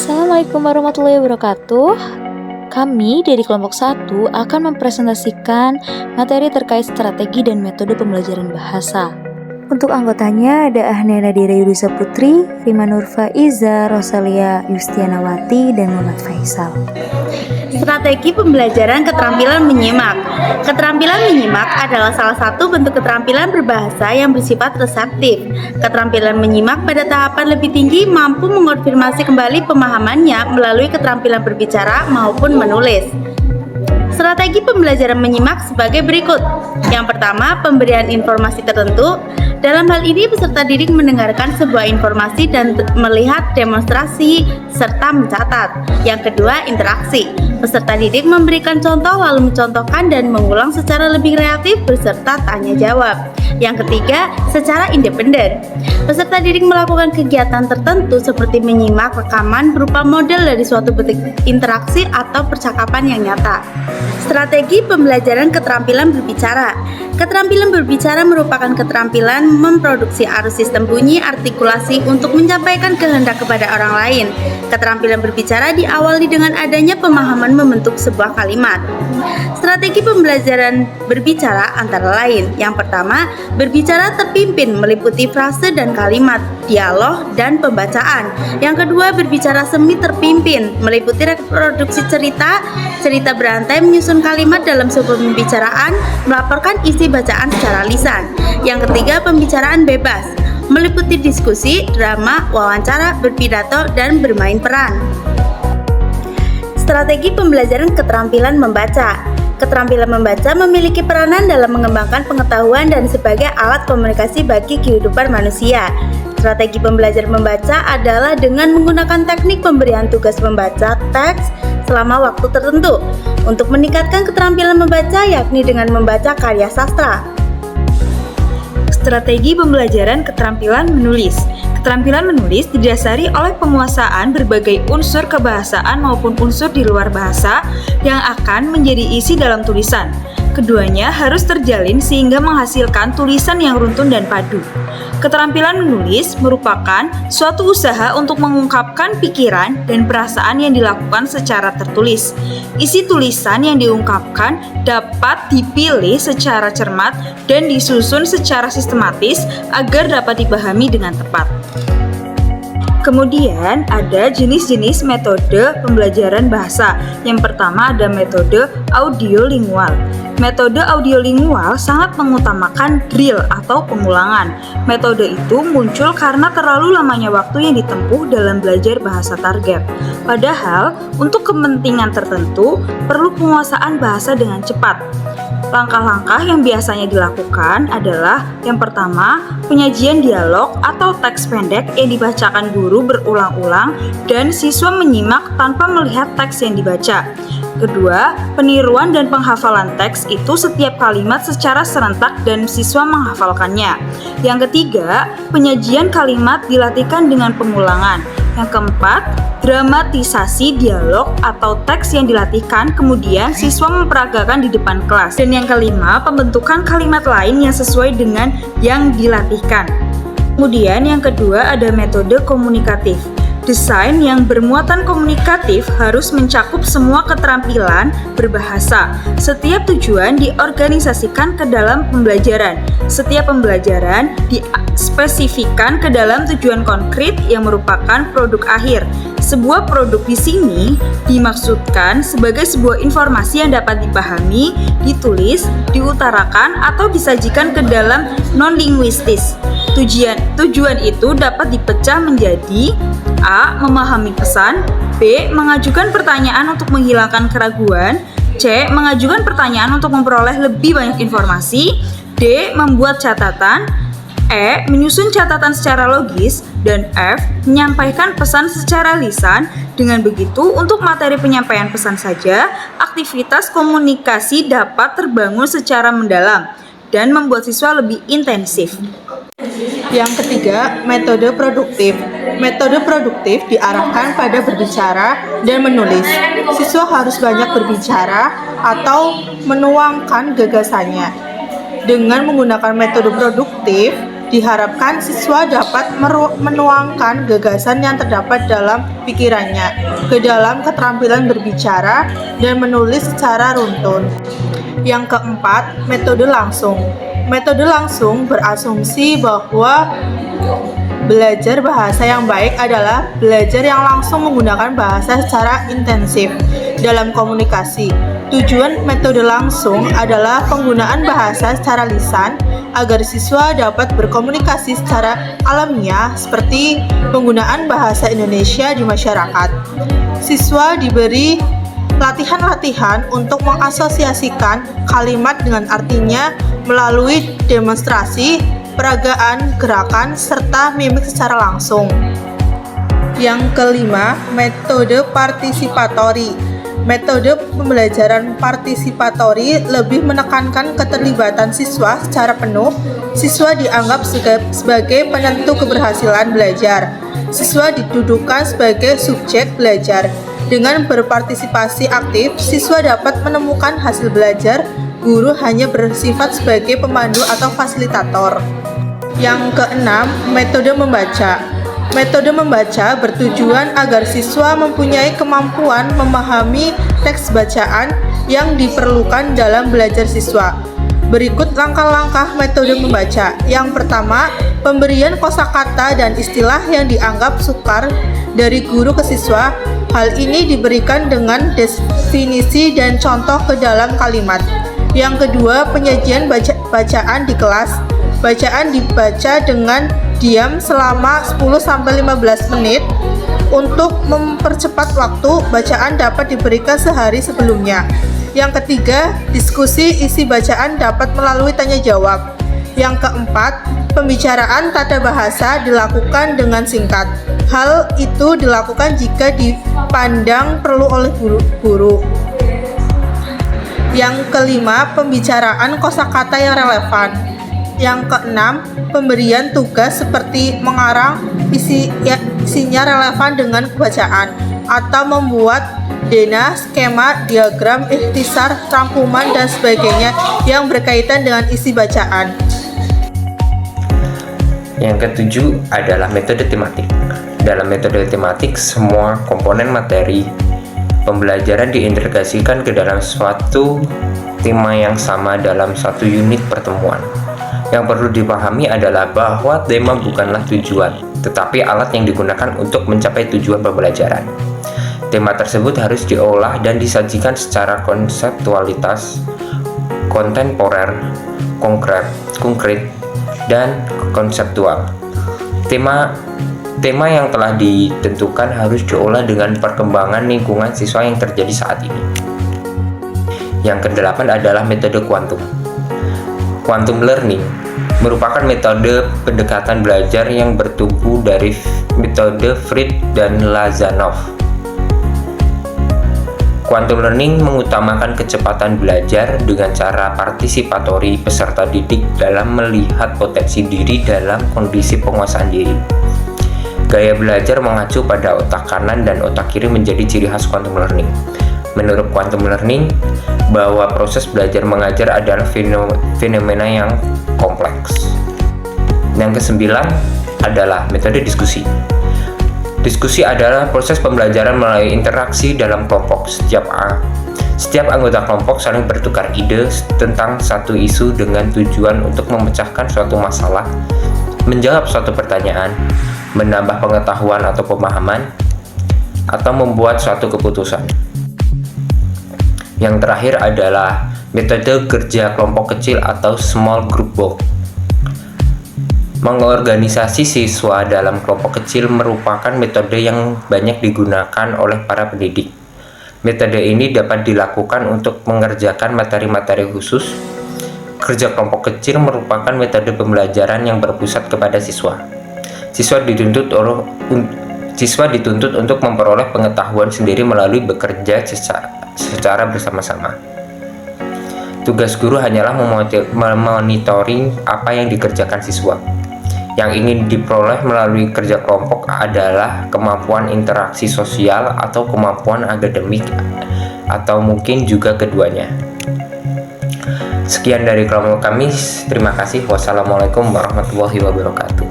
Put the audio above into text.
Assalamualaikum warahmatullahi wabarakatuh. Kami dari kelompok 1 akan mempresentasikan materi terkait strategi dan metode pembelajaran bahasa. Untuk anggotanya ada Ahnia Nadira Yudhisa Putri, Rima Nurfa Iza, Rosalia Yustianawati, dan Muhammad Faisal. Strategi pembelajaran keterampilan menyimak. Keterampilan menyimak adalah salah satu bentuk keterampilan berbahasa yang bersifat reseptif. Keterampilan menyimak pada tahapan lebih tinggi mampu mengonfirmasi kembali pemahamannya melalui keterampilan berbicara maupun menulis. Strategi pembelajaran menyimak sebagai berikut. Yang pertama, pemberian informasi tertentu. Dalam hal ini, peserta didik mendengarkan sebuah informasi dan melihat demonstrasi serta mencatat. Yang kedua, interaksi. Peserta didik memberikan contoh lalu mencontohkan dan mengulang secara lebih kreatif beserta tanya jawab. Yang ketiga, secara independen. Peserta didik melakukan kegiatan tertentu seperti menyimak rekaman berupa model dari suatu bentuk interaksi atau percakapan yang nyata. Strategi pembelajaran keterampilan berbicara. Keterampilan berbicara merupakan keterampilan memproduksi arus sistem bunyi artikulasi untuk menyampaikan kehendak kepada orang lain. Keterampilan berbicara diawali dengan adanya pemahaman membentuk sebuah kalimat. Strategi pembelajaran berbicara antara lain. Yang pertama, berbicara terpimpin meliputi frase dan kalimat, dialog, dan pembacaan. Yang kedua, berbicara semi terpimpin meliputi reproduksi cerita berantai menyusun kalimat dalam sebuah pembicaraan, melaporkan isi bacaan secara lisan. Yang ketiga, pembicaraan bebas meliputi diskusi, drama, wawancara, berpidato, dan bermain peran. Strategi pembelajaran keterampilan membaca. Keterampilan membaca memiliki peranan dalam mengembangkan pengetahuan dan sebagai alat komunikasi bagi kehidupan manusia. Strategi pembelajaran membaca adalah dengan menggunakan teknik pemberian tugas membaca teks selama waktu tertentu untuk meningkatkan keterampilan membaca, yakni dengan membaca karya sastra. Strategi pembelajaran keterampilan menulis. Keterampilan menulis didasari oleh penguasaan berbagai unsur kebahasaan maupun unsur di luar bahasa yang akan menjadi isi dalam tulisan. Keduanya harus terjalin sehingga menghasilkan tulisan yang runtun dan padu. Keterampilan menulis merupakan suatu usaha untuk mengungkapkan pikiran dan perasaan yang dilakukan secara tertulis. Isi tulisan yang diungkapkan dapat dipilih secara cermat dan disusun secara sistematis agar dapat dipahami dengan tepat. Kemudian ada jenis-jenis metode pembelajaran bahasa. Yang pertama ada metode audiolingual. Metode audiolingual sangat mengutamakan drill atau pengulangan. Metode itu muncul karena terlalu lamanya waktu yang ditempuh dalam belajar bahasa target. Padahal, untuk kepentingan tertentu, perlu penguasaan bahasa dengan cepat. Langkah-langkah yang biasanya dilakukan adalah yang pertama, penyajian dialog atau teks pendek yang dibacakan guru berulang-ulang dan siswa menyimak tanpa melihat teks yang dibaca. Kedua, peniruan dan penghafalan teks itu setiap kalimat secara serentak dan siswa menghafalkannya. Yang ketiga, penyajian kalimat dilatihkan dengan pengulangan. Yang keempat, dramatisasi dialog atau teks yang dilatihkan, kemudian siswa memperagakan di depan kelas. Dan yang kelima, pembentukan kalimat lain yang sesuai dengan yang dilatihkan. Kemudian yang kedua ada metode komunikatif. Desain yang bermuatan komunikatif harus mencakup semua keterampilan berbahasa. Setiap tujuan diorganisasikan ke dalam pembelajaran. Setiap pembelajaran dispesifikkan ke dalam tujuan konkret yang merupakan produk akhir. Sebuah produk di sini dimaksudkan sebagai sebuah informasi yang dapat dipahami, ditulis, diutarakan, atau disajikan ke dalam non-linguistis. Tujuan itu dapat dipecah menjadi A. Memahami pesan, B. Mengajukan pertanyaan untuk menghilangkan keraguan, C. Mengajukan pertanyaan untuk memperoleh lebih banyak informasi, D. Membuat catatan, E. Menyusun catatan secara logis, dan F. Menyampaikan pesan secara lisan. Dengan begitu, untuk materi penyampaian pesan saja, aktivitas komunikasi dapat terbangun secara mendalam dan membuat siswa lebih intensif. Yang ketiga, metode produktif. Metode produktif diarahkan pada berbicara dan menulis. Siswa harus banyak berbicara atau menuangkan gagasannya. Dengan menggunakan metode produktif, Diharapkan siswa dapat menuangkan gagasan yang terdapat dalam pikirannya ke dalam keterampilan berbicara dan menulis secara runtun. Yang keempat, metode langsung. Metode langsung berasumsi bahwa belajar bahasa yang baik adalah belajar yang langsung menggunakan bahasa secara intensif dalam komunikasi. Tujuan metode langsung adalah penggunaan bahasa secara lisan agar siswa dapat berkomunikasi secara alamiah seperti penggunaan bahasa Indonesia di masyarakat. Siswa diberi latihan-latihan untuk mengasosiasikan kalimat dengan artinya melalui demonstrasi, peragaan, gerakan, serta mimik secara langsung. Yang kelima, metode partisipatori. Metode pembelajaran partisipatori lebih menekankan keterlibatan siswa secara penuh. Siswa dianggap sebagai penentu keberhasilan belajar. Siswa didudukkan sebagai subjek belajar. Dengan berpartisipasi aktif, siswa dapat menemukan hasil belajar. Guru hanya bersifat sebagai pemandu atau fasilitator. Yang keenam, metode membaca. Metode membaca bertujuan agar siswa mempunyai kemampuan memahami teks bacaan yang diperlukan dalam belajar siswa. Berikut langkah-langkah metode membaca. Yang pertama, pemberian kosakata dan istilah yang dianggap sukar dari guru ke siswa. Hal ini diberikan dengan definisi dan contoh ke dalam kalimat. Yang kedua, penyajian bacaan di kelas. Bacaan dibaca dengan diam selama 10-15 menit. Untuk mempercepat waktu, bacaan dapat diberikan sehari sebelumnya. Yang ketiga, diskusi isi bacaan dapat melalui tanya jawab. Yang keempat, pembicaraan tata bahasa dilakukan dengan singkat. Hal itu dilakukan jika dipandang perlu oleh guru. Yang kelima, pembicaraan kosakata yang relevan. Yang keenam, pemberian tugas seperti mengarang isinya relevan dengan bacaan atau membuat dena, skema, diagram, ikhtisar, rangkuman, dan sebagainya yang berkaitan dengan isi bacaan. Yang ketujuh adalah metode tematik. Dalam metode tematik, semua komponen materi pembelajaran diintegrasikan ke dalam suatu tema yang sama dalam satu unit pertemuan. Yang perlu dipahami adalah bahwa tema bukanlah tujuan, tetapi alat yang digunakan untuk mencapai tujuan pembelajaran. Tema tersebut harus diolah dan disajikan secara konseptualitas, kontemporer, konkret, dan konseptual. Tema yang telah ditentukan harus diolah dengan perkembangan lingkungan siswa yang terjadi saat ini. Yang kedelapan adalah metode kuantum. Quantum learning merupakan metode pendekatan belajar yang bertumpu dari metode Fried dan Lazanov. Quantum learning mengutamakan kecepatan belajar dengan cara partisipatori peserta didik dalam melihat potensi diri dalam kondisi penguasaan diri. Gaya belajar mengacu pada otak kanan dan otak kiri menjadi ciri khas quantum learning. Menurut quantum learning, bahwa proses belajar mengajar adalah fenomena yang kompleks. Yang kesembilan adalah metode diskusi. Diskusi adalah proses pembelajaran melalui interaksi dalam kelompok. Setiap anggota kelompok saling bertukar ide tentang satu isu dengan tujuan untuk memecahkan suatu masalah, menjawab suatu pertanyaan, menambah pengetahuan atau pemahaman, atau membuat suatu keputusan. Yang terakhir adalah metode kerja kelompok kecil atau small group work. Mengorganisasi siswa dalam kelompok kecil merupakan metode yang banyak digunakan oleh para pendidik. Metode ini dapat dilakukan untuk mengerjakan materi-materi khusus. Kerja kelompok kecil merupakan metode pembelajaran yang berpusat kepada siswa. Siswa dituntut untuk memperoleh pengetahuan sendiri melalui bekerja secara bersama-sama. Tugas guru hanyalah memonitoring apa yang dikerjakan siswa. Yang ingin diperoleh melalui kerja kelompok adalah kemampuan interaksi sosial atau kemampuan akademik, atau mungkin juga keduanya. Sekian dari kelompok kami. Terima kasih. Wassalamualaikum warahmatullahi wabarakatuh.